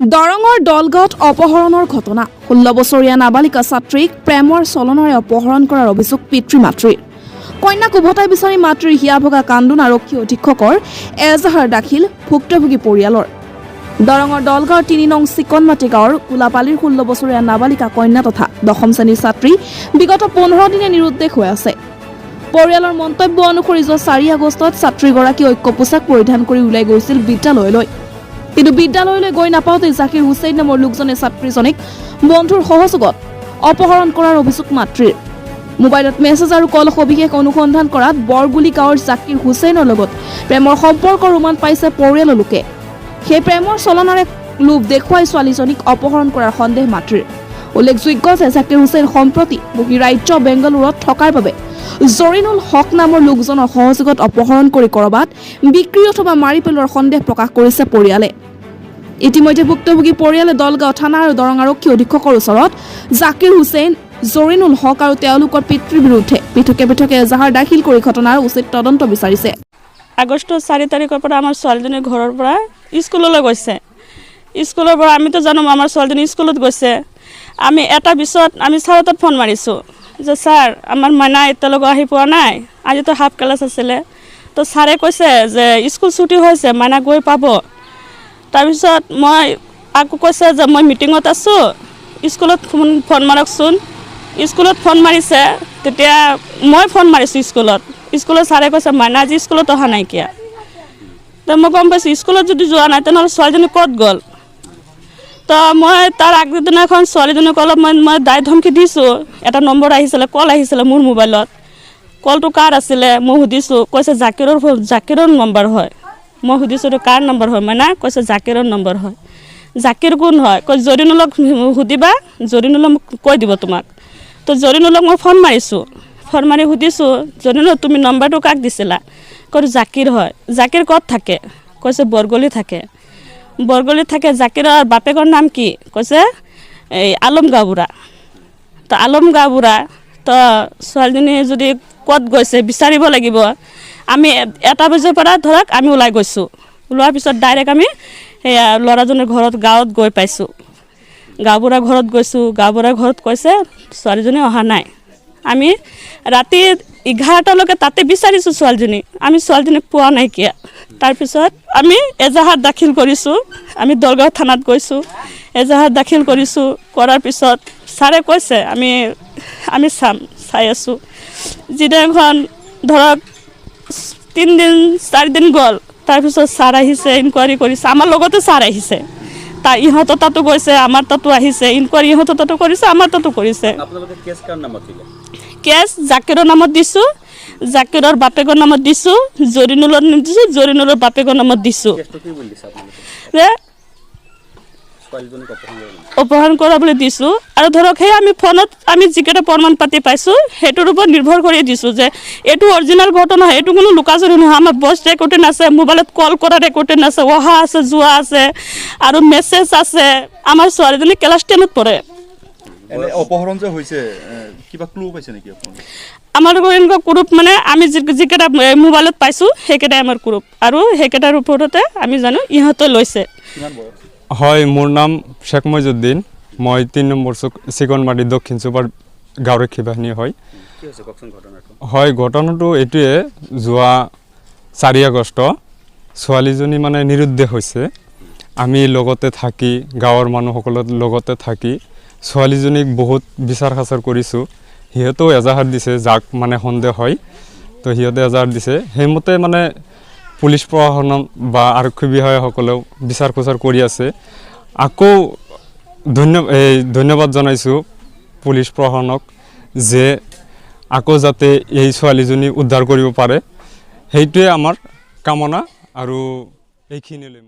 দৰঙৰ দলগাঁৱত অপহৰণৰ ঘটনা 16 বছৰীয়া নাবালিকা ছাত্ৰীক প্ৰেমৰ চলনৰে অপহৰণ কৰাৰ অভিযোগ পিতৃ-মাতৃৰ কন্যাক উভতাই বিচাৰি মাতৃৰ হিয়া ভগা কান্দোন আৰক্ষী অধীক্ষকৰ এজাহাৰ দাখিল ভুক্তভোগী পৰিয়ালৰ দৰঙৰ দলগাঁৱৰ 3 নং চিকনমাটি গাঁৱৰ কুলাপালিৰ 16 বছৰীয়া নাবালিকা কন্যা তথা 10ম শ্ৰেণীৰ ছাত্ৰী বিগত 15 দিনে নিৰুদ্দেশ হৈ আছে পৰিয়ালৰ মন্তব্য অনুসৰি 4 আগষ্টত ছাত্ৰীগৰাকী ঐক্য পোছাক পৰিধান কৰি উলাই গৈছিল বিদ্যালয়লৈ কিন্তু বিদ্যালয়লৈ গৈ নাপাওঁতে জাকিৰ হুছেইন নামৰ লোকজনে ছাত্ৰীজনীক বন্ধুৰ সহযোগত অপহৰণ কৰাৰ অভিযোগ মাতৃৰ মোবাইলত মেছেজ আৰু কল সবিশেষ অনুসন্ধান কৰাত বৰগুলি গাঁৱৰ জাকিৰ হুছেইনৰ লগত প্ৰেমৰ সম্পৰ্কৰ উমান পাইছে পৰিয়ালৰ লোকে সেই প্ৰেমৰ চলনাৰে লোভ দেখুৱাই ছোৱালীজনীক অপহৰণ কৰাৰ সন্দেহ মাতৃৰ উল্লেখযোগ্য যে জাকিৰ হুছেইন সম্প্ৰতি বহিৰাজ্য বেংগালুৰুত থকাৰ বাবে জৰিনুল হক নামৰ লোকজনৰ সহযোগত অপহৰণ কৰি ক'ৰবাত বিক্ৰী অথবা মাৰি পেলোৱাৰ সন্দেহ প্ৰকাশ কৰিছে পৰিয়ালে ইতিমধ্যে ভুক্তভোগী পৰিয়ালে দলগাঁও থানা আৰু দৰং আৰক্ষী অধীক্ষকৰ ওচৰত জাকিৰ হুছেইন জৰিনুল হক আৰু তেওঁলোকৰ পিতৃৰ বিৰুদ্ধে পৃথকে এজাহাৰ দাখিল কৰি ঘটনাৰ উচিত তদন্ত বিচাৰিছে আগষ্ট 4 তাৰিখৰ পৰা আমাৰ ছোৱালীজনী ঘৰৰ পৰা স্কুললৈ গৈছে স্কুলৰ পৰা আমিতো জানো আমাৰ ছোৱালীজনী স্কুলত গৈছে আমি এটা পিছত আমি ছাৰহঁতক ফোন মাৰিছোঁ যে ছাৰ আমাৰ মাইনা এতিয়ালৈকে আহি পোৱা নাই আজিতো হাফ ক্লাছ আছিলে তো ছাৰে কৈছে যে স্কুল ছুটি হৈছে মাইনা গৈ পাব তাৰপিছত মই আকৌ কৈছে যে মই মিটিঙত আছোঁ স্কুলত ফোন মাৰকচোন স্কুলত ফোন মাৰিছে তেতিয়া মই ফোন মাৰিছোঁ স্কুলত ছাৰে কৈছে মাইনা আজি স্কুলত অহা নাইকিয়া তো মই গম পাইছোঁ স্কুলত যদি যোৱা নাই তেনেহ'লে ছোৱালীজনী ক'ত গ'ল তো মই তাৰ আগদিনাখন ছোৱালীজনীক অলপ মই দায় ধমকি দিছোঁ এটা নম্বৰ আহিছিলে কল আহিছিলে মোৰ মোবাইলত কলটো কাৰ আছিলে মই সুধিছোঁ কৈছে জাকিৰৰ নম্বৰ হয় মই সুধিছোঁ এইটো কাৰ নম্বৰ হয় মানে কৈছে জাকিৰৰ নম্বৰ হয় জাকিৰ কোন হয় কৈ জৰিনুলক সুধিবা জৰিনুলক মোক কৈ দিব তোমাক তো জৰিনুলক মই ফোন মাৰিছোঁ ফোন মাৰি সুধিছোঁ জৰিনুল তুমি নম্বৰটো কাক দিছিলা কৈছোঁ জাকিৰ হয় জাকিৰ ক'ত থাকে কৈছে বৰগলি থাকে জাকিৰৰ বাপেকৰ নাম কি কৈছে এই আলমগাঁও বুঢ়া তো আলমগাঁও বুঢ়া তো ছোৱালীজনী যদি ক'ত গৈছে বিচাৰিব লাগিব আমি 1 বজাৰ পৰা ধৰক আমি ওলাই গৈছোঁ ওলোৱাৰ পিছত ডাইৰেক্ট আমি সেয়া ল'ৰাজনৰ ঘৰত গাঁৱত গৈ পাইছোঁ গাঁওবুঢ়াৰ ঘৰত গৈছোঁ গাঁওবুঢ়াৰ ঘৰত কৈছে ছোৱালীজনী অহা নাই আমি ৰাতি 11টালৈকে তাতে বিচাৰিছোঁ ছোৱালীজনী আমি ছোৱালীজনীক পোৱা নাইকিয়া তাৰপিছত আমি এজাহাৰ দাখিল কৰিছোঁ আমি দলগাঁও থানাত গৈছোঁ এজাহাৰ দাখিল কৰিছোঁ কৰাৰ পিছত ছাৰে কৈছে আমি চাই আছোঁ যিদিনাখন ধৰক 3 দিন 4 দিন গ'ল তাৰপিছত ছাৰ আহিছে ইনকুৱাৰী কৰিছে আমাৰ লগতে ছাৰ আহিছে ইহঁতৰ তাতো গৈছে আমাৰ তাতো আহিছে ইনকুৱাৰী ইহঁতৰ তাতো কৰিছে আমাৰ তাতো কৰিছে কেছ জাকিৰৰ নামত দিছোঁ জাকিৰৰ বাপেকৰ নামত দিছোঁ জৰিনুলৰ নাম দিছোঁ জৰিনুলৰ বাপেকৰ নামত দিছোঁ যে অপহৰণ কৰা বুলি দিছোঁ আৰু ধৰক সেই আমি ফোনত আমি যিকেইটা প্ৰমাণ পাতি পাইছোঁ সেইটোৰ ওপৰত নিৰ্ভৰ কৰি দিছোঁ যে এইটো অৰিজিনেল ঘটনা এইটো কোনো লুকাচুৰি নহয় আমাৰ ভইচ ৰেকৰ্ডিং আছে মোবাইলত কল কৰা ৰেকৰ্ডিং আছে অহা আছে যোৱা আছে আৰু মেছেজ আছে আমাৰ ছোৱালীজনী ক্লাছ 10ত পঢ়ে অপহৰণ যে হৈছে কিবা ক্লু পাইছে নেকি আপুনি আমাৰ এনেকুৱা গ্ৰুপ মানে আমি যিকেইটা মোবাইলত পাইছোঁ সেইকেইটাই আমাৰ গ্ৰুপ আৰু সেইকেইটাৰ ওপৰতে আমি জানো ইহঁতে লৈছে হয় মোৰ নাম শেখ মইজুদ্দিন মই 3 নম্বৰ চিকনমাটি দক্ষিণ চুপাৰ গাঁওৰক্ষী বাহিনী হয় ঘটনাটো এইটোৱে যোৱা 4 আগষ্ট ছোৱালীজনী মানে নিৰুদ্দেশ হৈছে আমি লগতে থাকি গাঁৱৰ মানুহসকলৰ লগতে থাকি ছোৱালীজনীক বহুত বিচাৰ খাচাৰ কৰিছোঁ সিহঁতেও এজাহাৰ দিছে যাক মানে সন্দেহ হয় তো সিহঁতে এজাহাৰ দিছে সেইমতে মানে পুলিচ প্ৰশাসন বা আৰক্ষী বিষয়াসকলেও বিচাৰ খোচাৰ কৰি আছে আকৌ ধন্যবাদ জনাইছোঁ পুলিচ প্ৰশাসনক যে আকৌ যাতে এই ছোৱালীজনী উদ্ধাৰ কৰিব পাৰে সেইটোৱে আমাৰ কামনা আৰু এইখিনিলৈ